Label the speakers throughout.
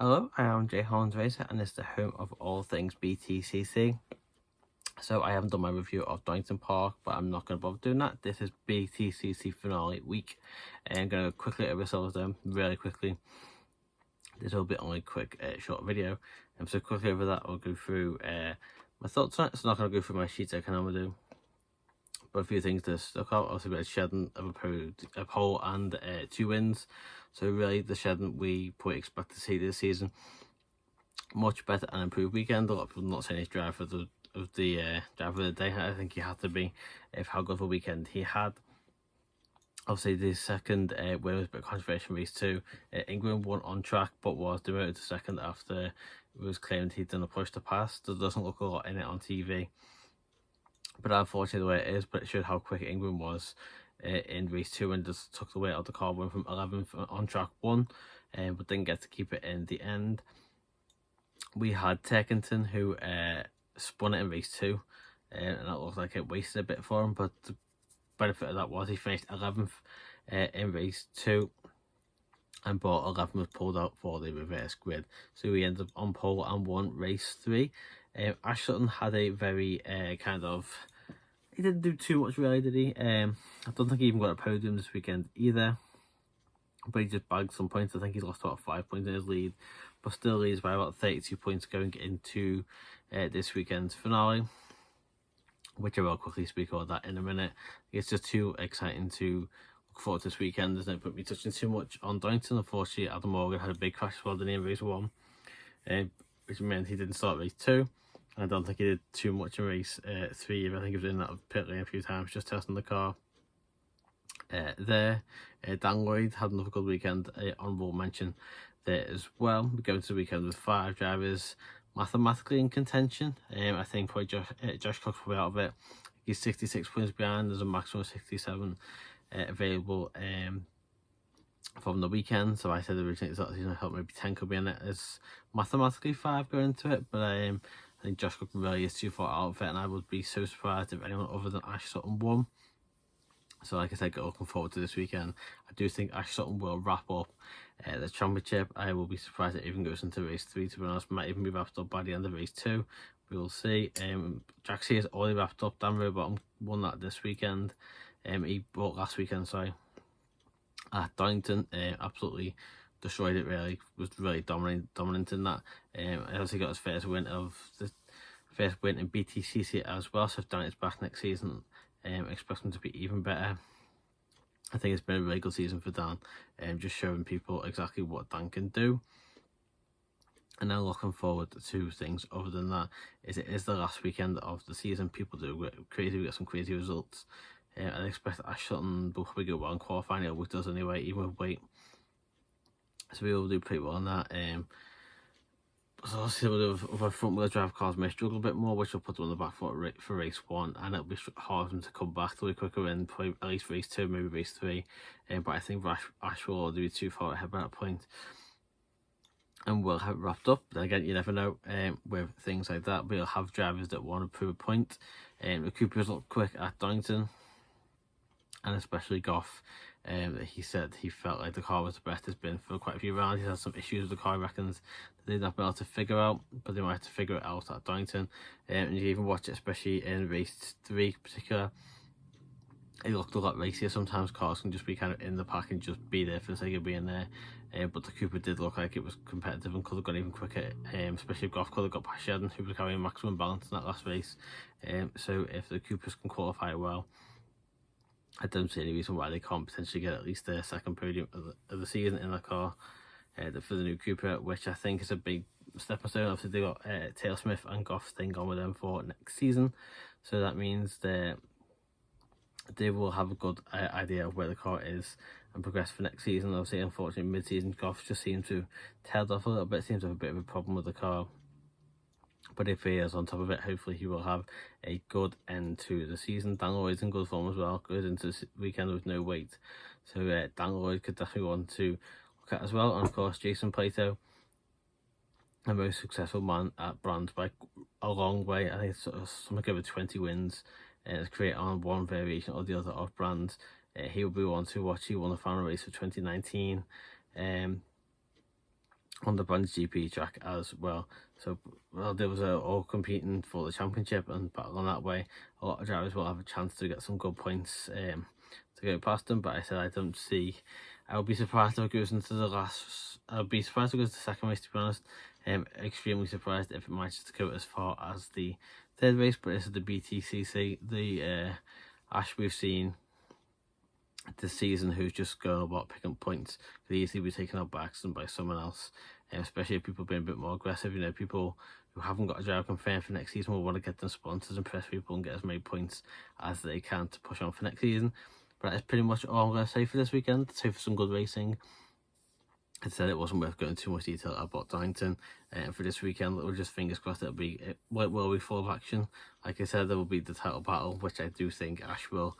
Speaker 1: Hello, I am Jay Holland's Racer and it's the home of all things Btcc. So I haven't done my review of Donington Park, but I'm not going to bother doing that. This is Btcc finale week and I'm going to quickly over some of them really quickly. This will be only a quick short video, and so quickly over that I'll go through my thoughts on it. So I'm not going to go through my sheets I can normally do, but a few things to stuck out. Obviously, a shedding of a pole and 2 wins. So really, the shedding we probably expect to see this season. Much better and improved weekend. A lot of people not saying he's driver of the driver of the day. I think he had to be, if how good of a weekend he had. Obviously, the second win was a bit controversial. Race 2, England won on track, but was demoted to second after it was claimed he'd done a push to pass. There doesn't look a lot in it on TV, but unfortunately the way it is. But it showed how quick England was in race 2 and just took the weight out of the car. Went from 11th on track 1, but didn't get to keep it in the end. We had Turkington who spun it in race 2, and it looked like it wasted a bit for him, but the benefit of that was he finished 11th in race 2, and but 11 was pulled out for the reverse grid, so he ended up on pole and won race 3. Ash Sutton had a very he didn't do too much really, did he? I don't think he even got a podium this weekend either, but he just bagged some points. I think he's lost about 5 points in his lead, but still leads by about 32 points going into this weekend's finale, which I will quickly speak about that in a minute. It's just too exciting to look forward to this weekend, isn't it? But me touching too much on Donington. Unfortunately, Adam Morgan had a big crash as well, didn't he, in race 1, which meant he didn't start race 2. I don't think he did too much in race 3. I think he was in that pit lane a few times, just testing the car. Dan Lloyd had another good weekend, honourable mention there as well. We go into the weekend with 5 drivers mathematically in contention. I think probably Josh Cook's probably out of it. He's 66 points behind. There's a maximum of 67 available from the weekend. So I said originally I thought maybe 10 could be in it. There's mathematically 5 going into it, but I think Josh Cook really is too far out of it, and I would be so surprised if anyone other than Ash Sutton won. So like I said, looking forward to this weekend. I do think Ash Sutton will wrap up the championship. I will be surprised if it even goes into race 3, to be honest. Might even be wrapped up by the end of race 2. We will see. Jack C has already wrapped up. Dan Rowbottom won that this weekend. He bought last weekend, sorry, at Donington. Absolutely destroyed it, really. Was really dominant in that. Also got his first win in Btcc as well. So if Dan is back next season, expect him to be even better. I think it's been a really good season for Dan, just showing people exactly what Dan can do. And then looking forward to things other than that, it is the last weekend of the season. People do crazy, we get some crazy results. I expect Ash Sutton will probably go well in qualifying. It always does anyway, even with weight. So we will do pretty well on that. So obviously with our front wheel drive cars may struggle a bit more, which will put them on the back foot for race 1, and it'll be hard for them to come back to be quicker in probably at least race 2, maybe race 3. But I think Ash will already be too far ahead by that point, and we'll have it wrapped up. But again, you never know with things like that. We'll have drivers that want to prove a point. The Coopers look quick at Donington, and especially Goff. He said he felt like the car was the best it's been for quite a few rounds. He's had some issues with the car, he reckons, that they'd not be able to figure out, but they might have to figure it out at Donington. And you even watch it, especially in race 3 in particular, it looked a lot racier. Sometimes cars can just be kind of in the pack and just be there for the sake of being there. But the Cooper did look like it was competitive and could have gone even quicker, especially if Goff could have got past Shedden, who was carrying maximum balance in that last race. So if the Coopers can qualify well, I don't see any reason why they can't potentially get at least their second podium of the season in the car for the new Cooper, which I think is a big stepping stone. Obviously, they got Taylor Smith and Goff staying on with them for next season, so that means that they will have a good idea of where the car is and progress for next season. Obviously, unfortunately, mid-season Goff just seems to tailed off a little bit. Seems to have a bit of a problem with the car. But if he is on top of it, hopefully he will have a good end to the season. Dan Lloyd's in good form as well. Goes into the weekend with no weight. So Dan Lloyd could definitely want to look at as well. And of course, Jason Plato, the most successful man at Brands by a long way. I think it's something over 20 wins. It's created on one variation or the other of Brands. He will be one to watch. He won the final race of 2019. on the Btcc track as well. So well, there was all competing for the championship and battling that way. A lot of drivers will have a chance to get some good points to go past them, but I said I don't see. I would be surprised if it goes into the last. I would be surprised if it goes to the second race, to be honest. Extremely surprised if it manages to go as far as the third race, but this is the Btcc, the Ash we've seen this season who's just going about picking points could easily be taken out by accident by someone else, especially if people being a bit more aggressive. You know, people who haven't got a driver confirmed for next season will want to get them sponsors and press people and get as many points as they can to push on for next season. But that is pretty much all I'm going to say for this weekend. Say for some good racing. I said it wasn't worth going into too much detail about Donington for this weekend. We'll just fingers crossed it will be full of action. Like I said, there will be the title battle, which I do think Ash will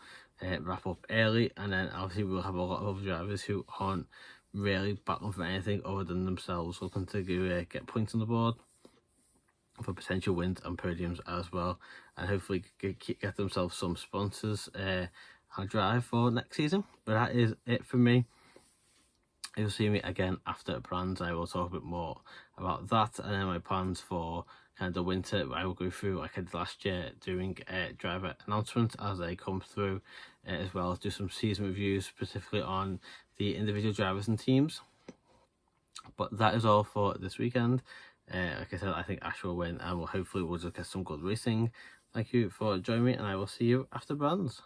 Speaker 1: wrap up early, and then obviously we'll have a lot of other drivers who aren't really battling for anything other than themselves, looking to get points on the board for potential wins and podiums as well, and hopefully get themselves some sponsors and drive for next season. But that is it for me. You'll see me again after brands. I will talk a bit more about that, and then my plans for kind of the winter. I will go through like I did last year, doing driver announcements as they come through, as well as do some season reviews specifically on the individual drivers and teams. But that is all for this weekend. Like I said, I think Ash will win, and we'll just get some good racing. Thank you for joining me, and I will see you after brands.